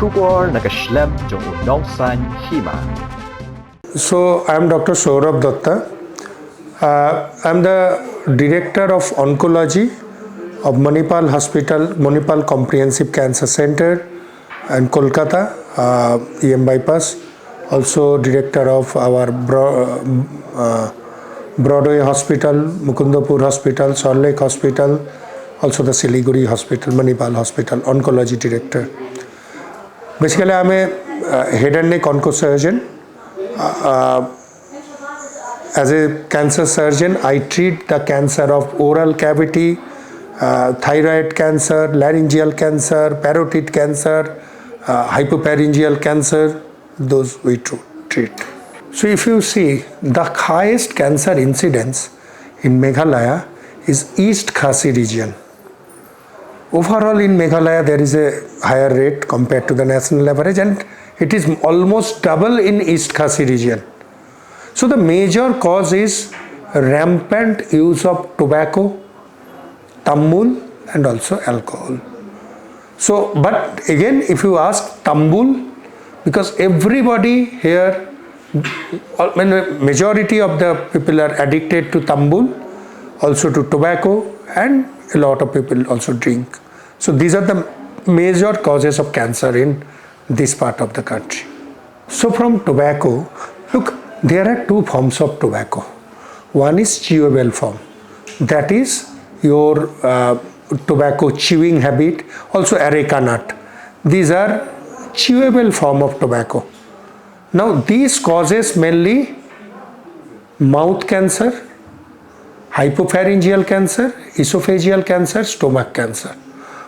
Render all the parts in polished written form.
Shubor nakaslem jong unongsan Hima. So I am Dr. Sourav Datta. I am the Director of Oncology of Manipal Hospital, Manipal Comprehensive Cancer Center in Kolkata, EM Bypass. Also Director of our Broadway Hospital, Mukundapur Hospital, Salt Lake Hospital, also the Siliguri Hospital, Manipal Hospital, Oncology Director. Basically, I am a head and neck oncosurgeon. As a cancer surgeon, I treat the cancer of oral cavity, thyroid cancer, laryngeal cancer, parotid cancer, hypopharyngeal cancer, those we treat. So if you see, the highest cancer incidence in Meghalaya is East Khasi region. Overall in Meghalaya there is a higher rate compared to the national average, and it is almost double in East Khasi region. So the major cause is rampant use of tobacco, tambul and also alcohol. So, but again, if you ask tambul, because everybody here, majority of the people are addicted to tambul, also to tobacco, and a lot of people also drink. So these are the major causes of cancer in this part of the country. So from tobacco, look, there are two forms of tobacco. One is chewable form, that is your tobacco chewing habit, also areca nut. These are chewable form of tobacco. Now these causes mainly mouth cancer, hypopharyngeal cancer, esophageal cancer, stomach cancer.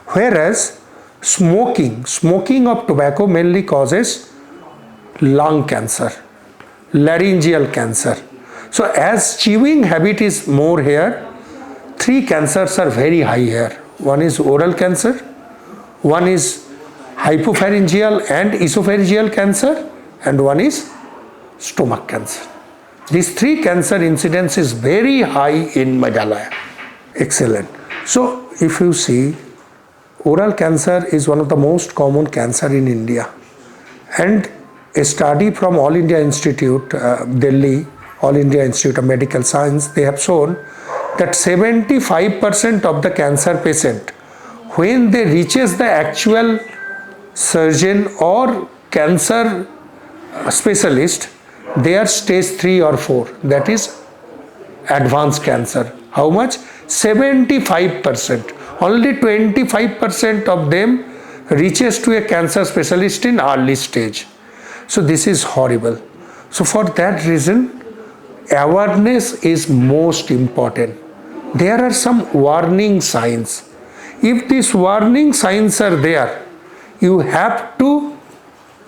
Whereas smoking of tobacco mainly causes lung cancer, laryngeal cancer. So as chewing habit is more here, three cancers are very high here. One is oral cancer, one is hypopharyngeal and esophageal cancer, and one is stomach cancer. These three cancer incidence is very high in Meghalaya. Excellent. So if you see, oral cancer is one of the most common cancer in India, and a study from All India Institute, Delhi, All India Institute of Medical Science, they have shown that 75% of the cancer patient, when they reaches the actual surgeon or cancer specialist, they are stage 3 or 4, that is advanced cancer. How much? 75%. Only 25% of them reaches to a cancer specialist in early stage. So this is horrible. So for that reason, awareness is most important. There are some warning signs. If these warning signs are there, you have to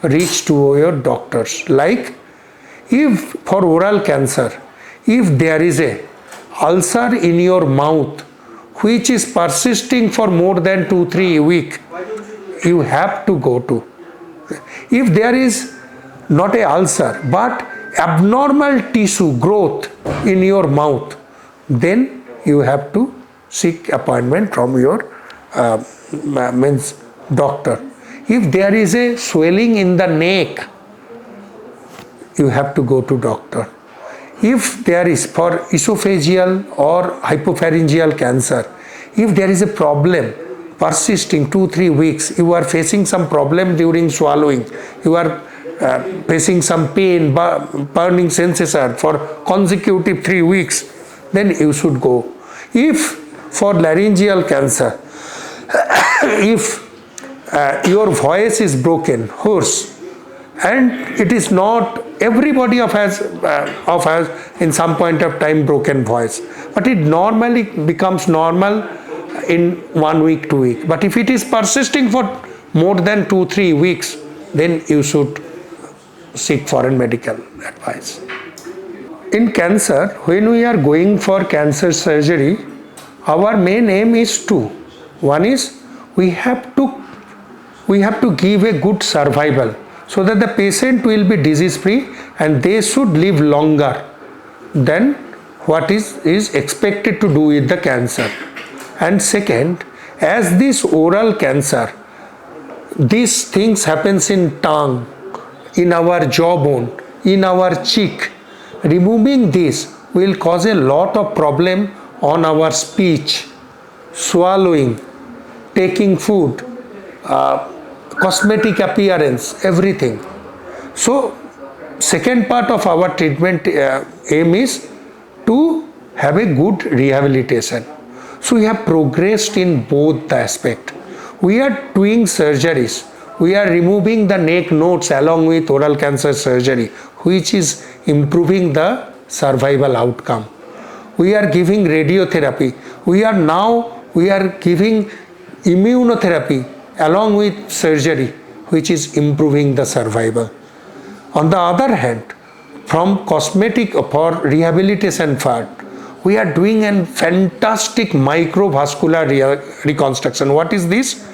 reach to your doctors. Like if for oral cancer, if there is a ulcer in your mouth which is persisting for more than 2-3 weeks, you have to go to. If there is not a ulcer but abnormal tissue growth in your mouth, then you have to seek appointment from your doctor. If there is a swelling in the neck, you have to go to doctor. If there is for esophageal or hypopharyngeal cancer, if there is a problem persisting 2-3 weeks, you are facing some problem during swallowing, you are facing some pain, burning sensation for consecutive 3 weeks, then you should go. If for laryngeal cancer, if your voice is broken, hoarse, and it is not, everybody of us in some point of time broken voice, but it normally becomes normal in 1 week, 2 weeks. But if it is persisting for more than 2-3 weeks, then you should seek foreign medical advice. In cancer, when we are going for cancer surgery, our main aim is two. One is we have to give a good survival so that the patient will be disease free and they should live longer than what is expected to do with the cancer. And second, as this oral cancer these things happens in tongue, in our jawbone, in our cheek. Removing this will cause a lot of problem on our speech, swallowing, taking food, cosmetic appearance, everything. So second part of our treatment aim is to have a good rehabilitation. So we have progressed in both the aspect. We are doing surgeries. We are removing the neck nodes along with oral cancer surgery, which is improving the survival outcome. We are giving radiotherapy. We are giving immunotherapy along with surgery, which is improving the survival. On the other hand, from cosmetic for rehabilitation part, we are doing a fantastic microvascular reconstruction. What is this?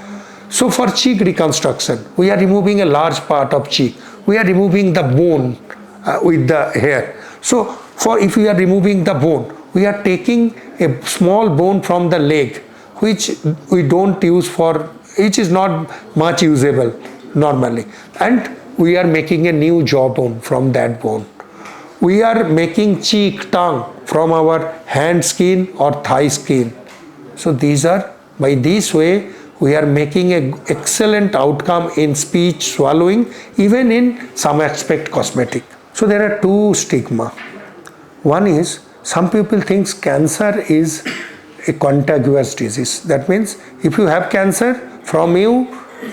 So for cheek reconstruction, we are removing a large part of cheek. We are removing the bone with the hair. So for if we are removing the bone, we are taking a small bone from the leg, which we don't use for, which is not much usable normally, and we are making a new jawbone from that bone. We are making cheek, tongue from our hand skin or thigh skin. So these are, by this way, we are making an excellent outcome in speech, swallowing, even in some aspect cosmetic. So there are two stigma. One is, some people think cancer is a contagious disease. That means if you have cancer, from you,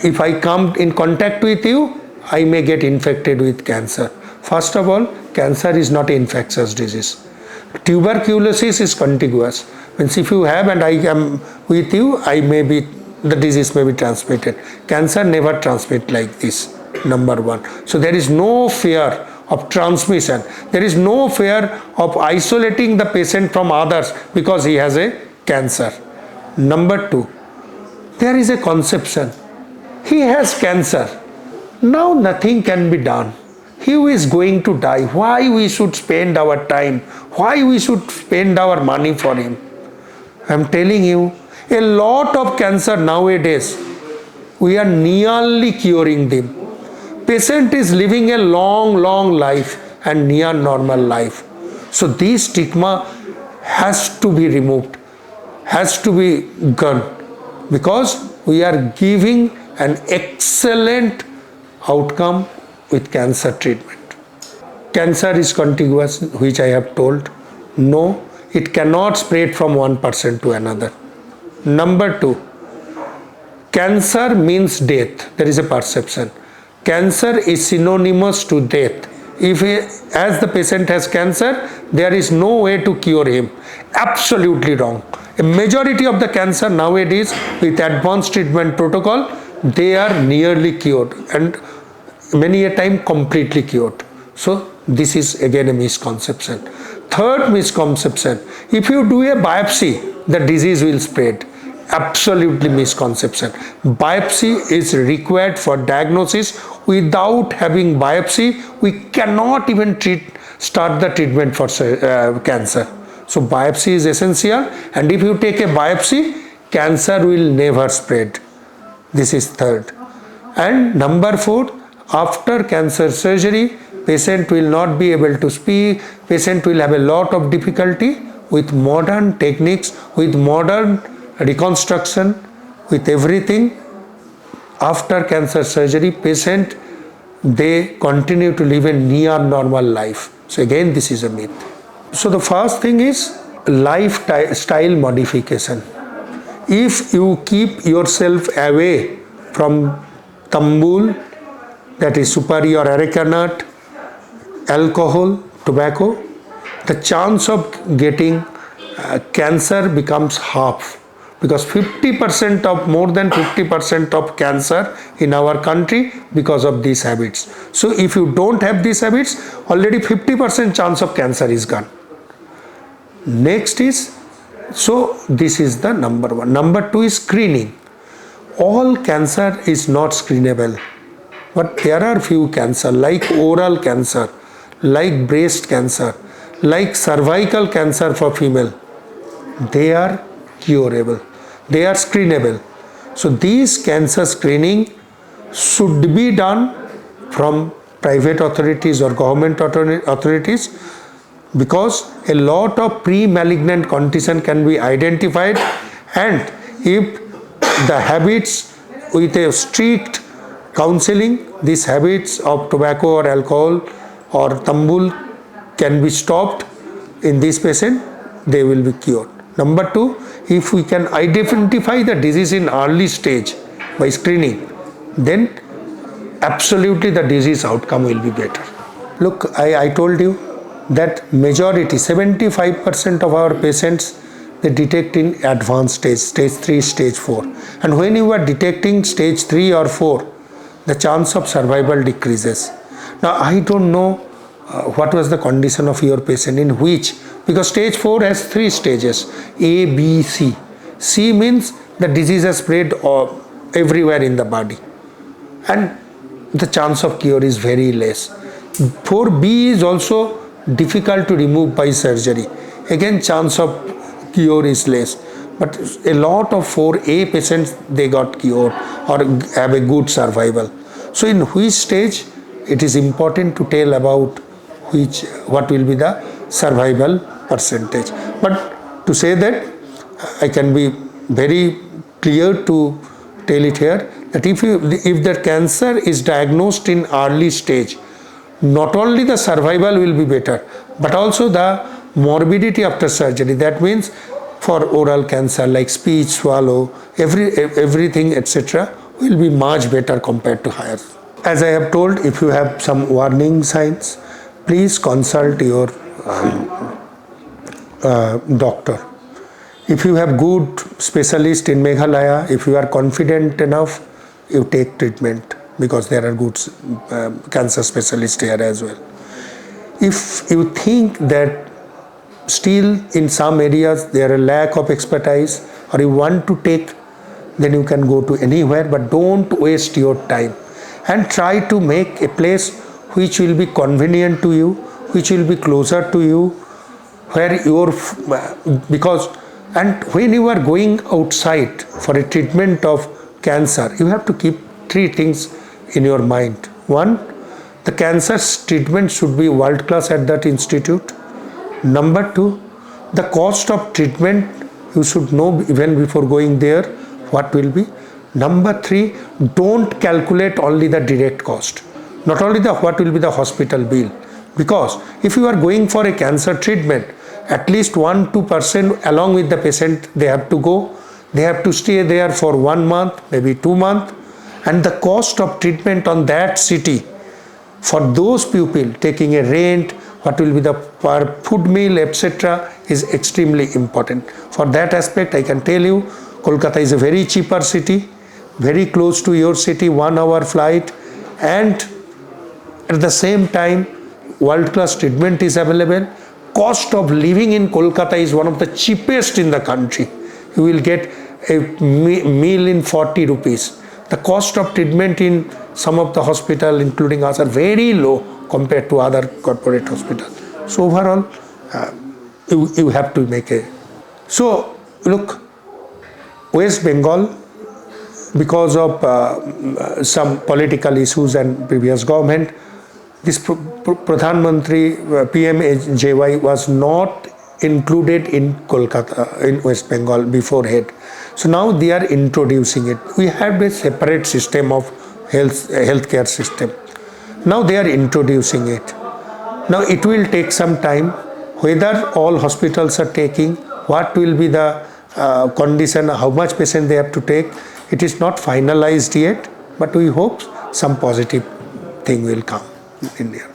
if I come in contact with you, I may get infected with cancer. First of all, cancer is not an infectious disease. Tuberculosis is contagious. Means if you have and I am with you, the disease may be transmitted. Cancer never transmit like this, number one. So there is no fear of transmission. There is no fear of isolating the patient from others because he has a cancer. Number two, there is a conception. He has cancer. Now nothing can be done. He is going to die. Why we should spend our time? Why we should spend our money for him? I am telling you, a lot of cancer nowadays, we are nearly curing them. Patient is living a long life and near normal life. So this stigma has to be removed, has to be gone, because we are giving an excellent outcome with cancer treatment. Cancer is contagious, which I have told. No, it cannot spread from one person to another. Number two, cancer means death. There is a perception. Cancer is synonymous to death. As the patient has cancer, there is no way to cure him. Absolutely wrong. A majority of the cancer nowadays, with advanced treatment protocol, they are nearly cured and many a time completely cured. So this is again a misconception. Third misconception, if you do a biopsy, the disease will spread. Absolutely misconception. Biopsy is required for diagnosis. Without having biopsy, we cannot even start the treatment for cancer. So biopsy is essential, and if you take a biopsy, cancer will never spread. This is third. And number four, after cancer surgery, patient will not be able to speak, patient will have a lot of difficulty. With modern techniques, with modern reconstruction, with everything, after cancer surgery, patient, they continue to live a near normal life. So again, this is a myth. So the first thing is lifestyle modification. If you keep yourself away from tambul, that is superior areca nut, alcohol, tobacco, the chance of getting cancer becomes half, because more than 50% of cancer in our country because of these habits. So if you don't have these habits, already 50% chance of cancer is gone. Next is, so this is the number one. Number two is screening. All cancer is not screenable, but there are few cancer like oral cancer, like breast cancer, like cervical cancer for female. They are curable, they are screenable. So these cancer screening should be done from private authorities or government authorities, because a lot of pre-malignant condition can be identified, and if the habits with a strict counseling, these habits of tobacco or alcohol or tambul can be stopped in this patient, they will be cured. Number two, if we can identify the disease in early stage by screening, then absolutely the disease outcome will be better. Look, I told you that majority, 75% of our patients, they detect in advanced stage, stage 3, stage 4. And when you are detecting stage 3 or 4, the chance of survival decreases. Now, I don't know what was the condition of your patient, in which, because stage 4 has 3 stages, A, B, C. C means the disease has spread everywhere in the body, and the chance of cure is very less. 4B is also difficult to remove by surgery. Again, chance of cure is less. But a lot of 4A patients, they got cured or have a good survival. So in which stage, it is important to tell about what will be the survival percentage. But to say that, I can be very clear to tell it here, that if the cancer is diagnosed in early stage, not only the survival will be better, but also the morbidity after surgery. That means for oral cancer like speech, swallow, everything, etc., will be much better compared to higher. As I have told, if you have some warning signs, please consult your doctor. If you have good specialist in Meghalaya, if you are confident enough, you take treatment, because there are good cancer specialists here as well. If you think that still in some areas there are lack of expertise, or you want to take, then you can go to anywhere, but don't waste your time, and try to make a place which will be convenient to you, which will be closer to you, where and when you are going outside for a treatment of cancer, you have to keep 3 things in your mind. 1, the cancer treatment should be world class at that institute. Number 2, the cost of treatment, you should know even before going there what will be. Number 3, don't calculate only the direct cost, not only what will be the hospital bill, because if you are going for a cancer treatment, at least 1-2% along with the patient, they have to go. They have to stay there for 1 month, maybe 2 months, and the cost of treatment on that city for those people taking a rent, what will be the per food meal, etc., is extremely important. For that aspect, I can tell you, Kolkata is a very cheaper city, very close to your city, 1 hour flight, and at the same time, world-class treatment is available. Cost of living in Kolkata is one of the cheapest in the country. You will get a meal in 40 rupees. The cost of treatment in some of the hospitals, including us, are very low compared to other corporate hospitals. So overall, you have to make a... So look, West Bengal, because of some political issues and previous government, this Pradhan Mantri PMJY was not included in Kolkata, in West Bengal beforehand. So now they are introducing it. We have a separate system of healthcare system. Now they are introducing it. Now it will take some time. Whether all hospitals are taking, what will be the condition, how much patient they have to take, it is not finalized yet, but we hope some positive thing will come in India.